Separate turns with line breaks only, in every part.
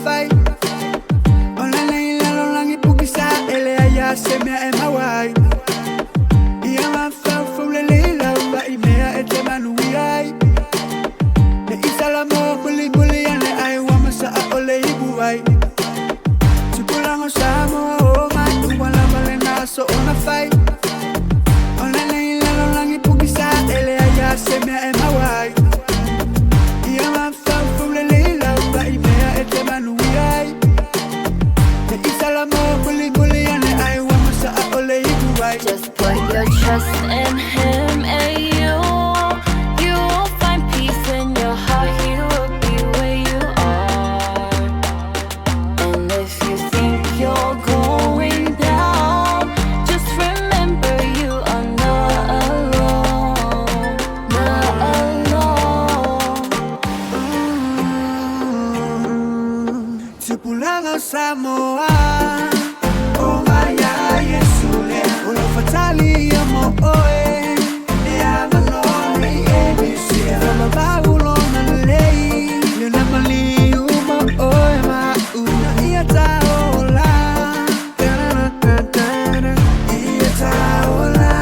fight. Online la langi pugisa ele aya semia emawai. Ia man fell from the lila ba imea etemanu ai. Ne isala mo buli buli ane ai wa masa ole ibuai. Tupulango samo o mai tuwala malena so ona fight. Online la langi pugisa ele aya semia emawai. Ia man fell from the lila ba imea etemanu ai.
Just put your trust in him and you will find peace in your heart. He will be where you are. And if you think you're going down, just remember you are not alone. Not alone.
Tupulango Samoa. Oh my Yesule. Ulo fatali amo oe. Ya manoni ABC. Rama baulo na lei. Luna mali uma oe ma una ia taola. Ia taola.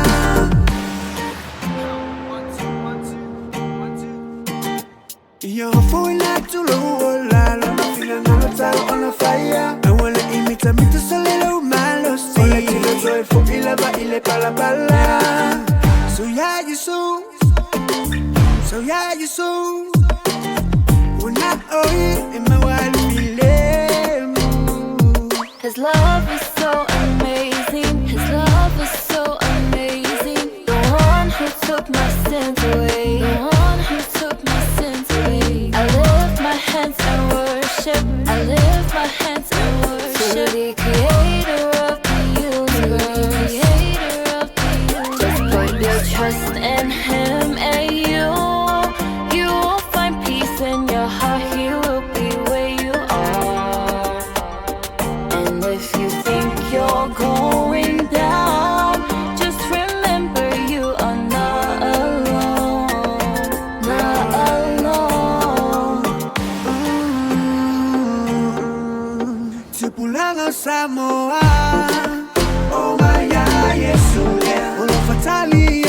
Yo fui la tulola. Lama fina na tao on a fire. I wanna imita me to solelo malo. Ole kilo joy for ilaba ile pala pala. So yeah you so yeah you so. We're not all in my wild feeling.
His love is so amazing. His love is so amazing. The one who took my sins away. The one who took my sins away. I lift my hands and worship. I lift my hands and worship to the creator of the universe. Creator of the universe. Just put your trust in him and you will find peace in your heart. He will be where you are. And if you think you're going down, just remember you are not alone. Not alone.
Tupulango Samoa. Oh my Yesule. Ulo fatali